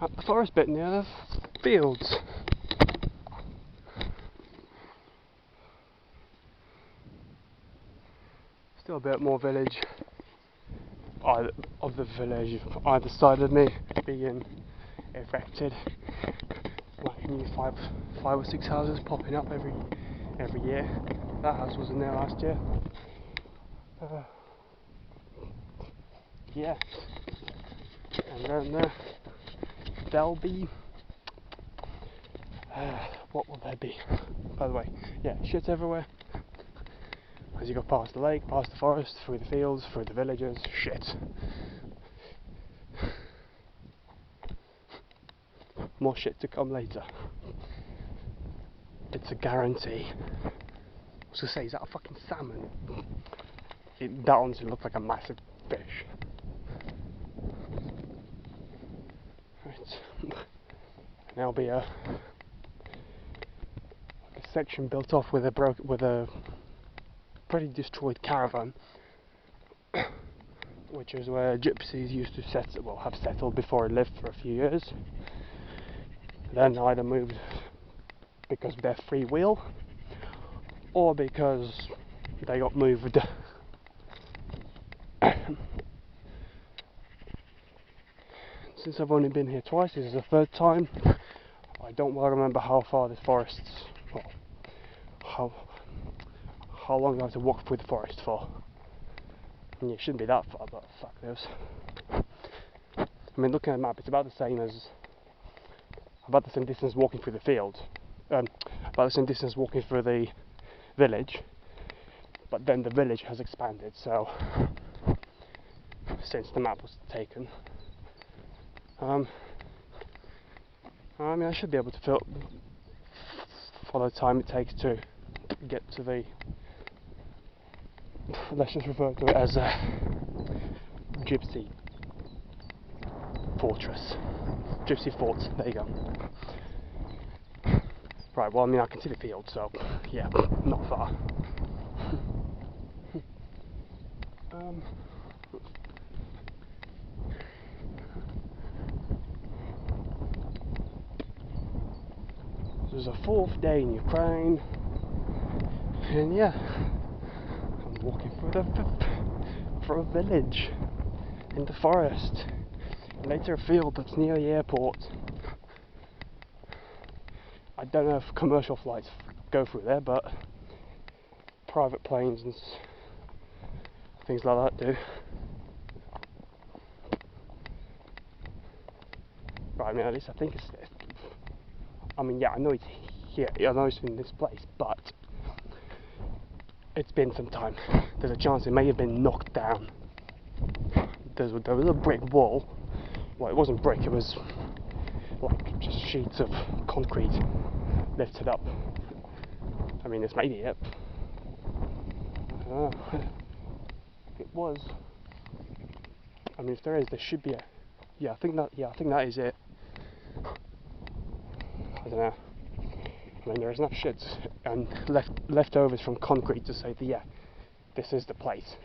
at the forest bit near the fields. Still a bit more village of the village either side of me being erected. Like new five or six houses popping up every year. That house wasn't there last year. Yeah, and then there'll be what will there be? By the way, yeah, shit everywhere. As you go past the lake, past the forest, through the fields, through the villages, shit. More shit to come later. It's a guarantee. I was gonna say, is that a fucking salmon? That honestly looked like a massive fish. Right. And there'll be a section built off with a pretty destroyed caravan, which is where gypsies used to have settled before and lived for a few years. Then either moved because of their free will, or because they got moved. Since I've only been here twice, this is the third time. I don't well remember how far this forest, well, how long I have to walk through the forest for. I mean, it shouldn't be that far, but fuck this. I mean, looking at the map, it's about the same distance walking through the field, about the same distance walking through the village, but then the village has expanded, so since the map was taken, I mean, I should be able to for the time it takes to get to the, let's just refer to it as a gypsy fortress. Gypsy fort, there you go. Right, well, I mean, I can see the field, so yeah, not far. This is a fourth day in Ukraine, and yeah, I'm walking through a village in the forest, and later a field that's near the airport. I don't know if commercial flights go through there, but private planes and things like that do. Right, I mean, at least I think I mean, yeah, I know it's here, I know it's in this place, but it's been some time. There's a chance it may have been knocked down. There was a brick wall. Well, it wasn't brick, it was like just sheets of concrete lifted up. I mean, this may be it. I don't know. It was. I mean, if there is, there should be a. Yeah, I think that is it. I don't know. I mean, there's enough shit and leftovers from concrete to say that, yeah, this is the place.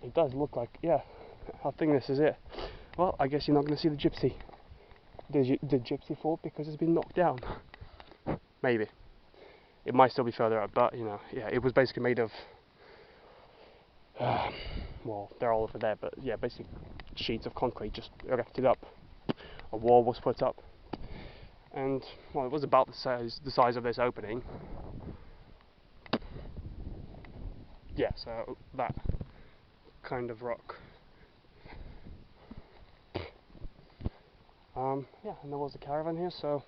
It does look like, yeah, I think this is it. Well, I guess you're not going to see the gypsy fort because it's been knocked down. Maybe. It might still be further up, but, you know, yeah, it was basically made of, well, they're all over there, but yeah, basically sheets of concrete just erected up. A wall was put up. And, well, it was about the size of this opening. Yeah, so that kind of rock. Yeah, and there was a caravan here, so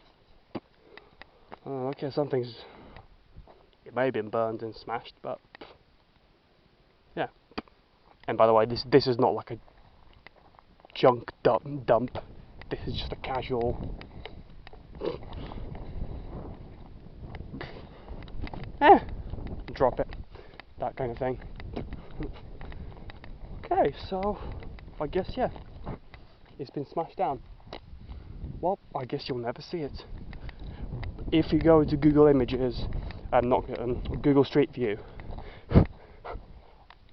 okay, it may have been burned and smashed, but yeah. And by the way, this is not like a junk dump. This is just a casual. Drop it, that kind of thing. Okay, so I guess, yeah, it's been smashed down. Well, I guess you'll never see it. If you go to Google Images, Google Street View,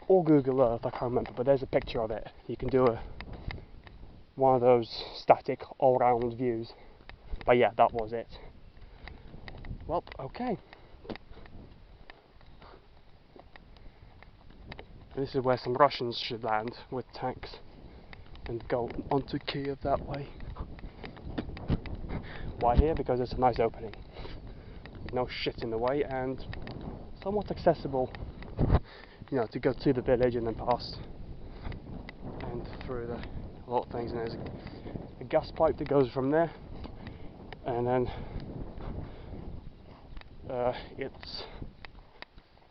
or Google Earth, I can't remember, but there's a picture of it. You can do one of those static all-round views. But yeah, that was it. Well, okay. This is where some Russians should land with tanks and go onto Kiev that way. Why here? Because it's a nice opening. No shit in the way and somewhat accessible, you know, to go to the village and then past and through the lot of things. And there's a gas pipe that goes from there, and then it's,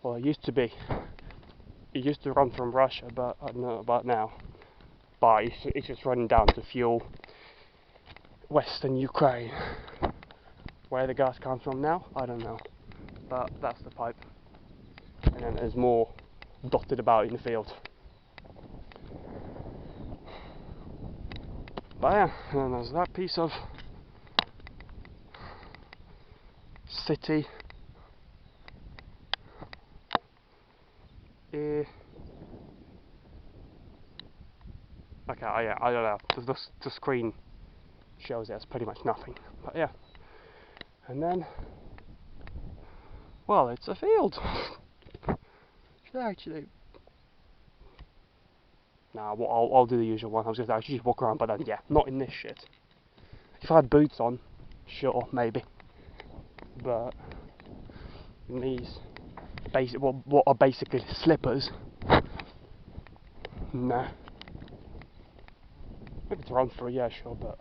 well, it used to run from Russia, but I don't know about now. But it's just running down to fuel Western Ukraine. Where the gas comes from now, I don't know. But that's the pipe. And then there's more dotted about in the field. But yeah, and then there's that piece of city. Okay, I don't know. The screen shows it as pretty much nothing. But yeah. And then, well, it's a field. Should I actually? Nah, well, I'll do the usual one. I was going to actually just walk around, but then yeah, not in this shit. If I had boots on, sure, maybe. But in these what are basically slippers, nah. Maybe to run through, yeah, sure, but.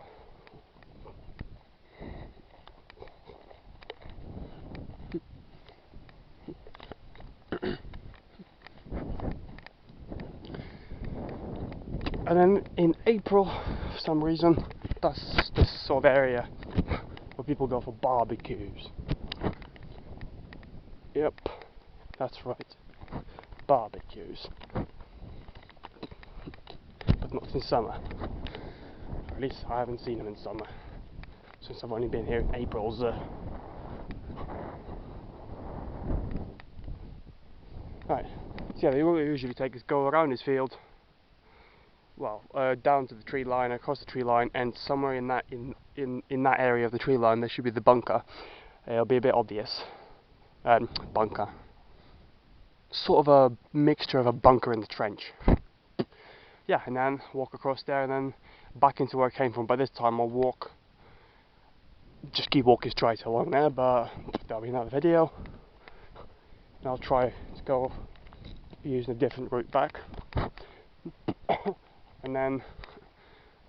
And then in April, for some reason, that's this sort of area where people go for barbecues. Yep, that's right, barbecues. But not in summer. Or at least I haven't seen them in summer, since I've only been here in April's. Right, so yeah, what we usually take is go around this field. Well, down to the tree line, across the tree line, and somewhere in that area of the tree line there should be the bunker. It'll be a bit obvious. Bunker. Sort of a mixture of a bunker and a trench. Yeah, and then walk across there and then back into where I came from. By this time I'll just keep walking straight along there, but that'll be another video. And I'll try to go using a different route back. And then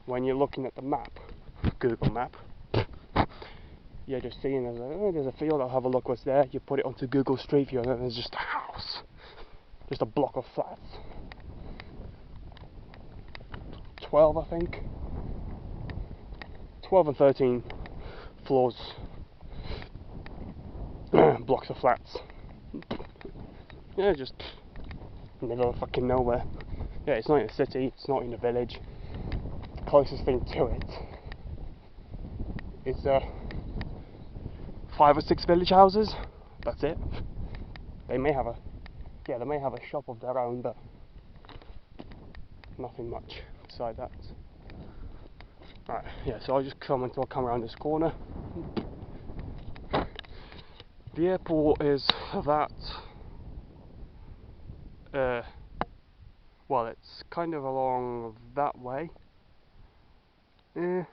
when you're looking at the map, Google map, you're just seeing there's a field, I'll have a look what's there. You put it onto Google Street View and then there's just a house, just a block of flats, 12 I think, 12 and 13 floors, blocks of flats. Yeah, just middle of fucking nowhere. Yeah, it's not in a city, it's not in a village. The closest thing to it is 5 or 6 village houses. That's it. They may have a shop of their own, but nothing much beside that. Right, yeah, so I'll come around this corner. The airport is that well, it's kind of along that way. They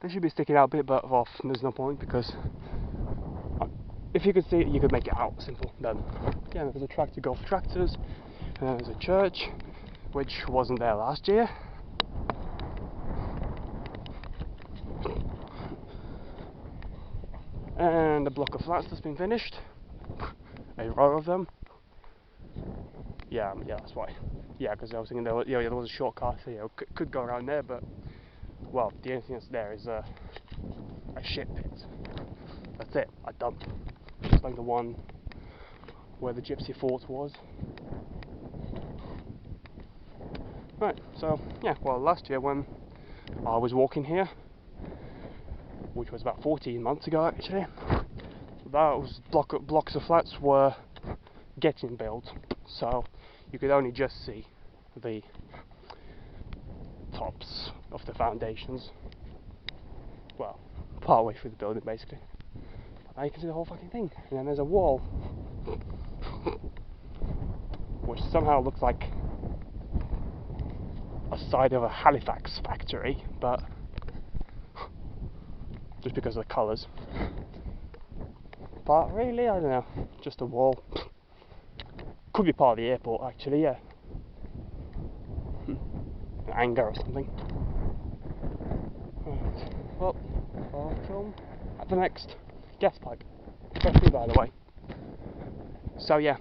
should be sticking out a bit, but well, there's no point because if you could see it, you could make it out. Simple. Then, yeah, there's a track to go for tractors, and then there's a church, which wasn't there last year. And a block of flats that's been finished. A row of them. Yeah, that's why. Yeah, because I was thinking there was a shortcut, so could go around there, but well, the only thing that's there is a shit pit. That's it, a dump. Just like the one where the Gypsy Fort was. Right, so yeah, well, last year when I was walking here, which was about 14 months ago actually, those blocks of flats were getting built, so you could only just see the tops of of the foundations. Well, part way through the building basically. Now you can see the whole fucking thing. And then there's a wall which somehow looks like a side of a Halifax factory, but just because of the colours. But really, I don't know, just a wall. Could be part of the airport actually, yeah. An hangar or something. Right. Well, I'll film at the next gas pipe. Especially, by the way. So yeah,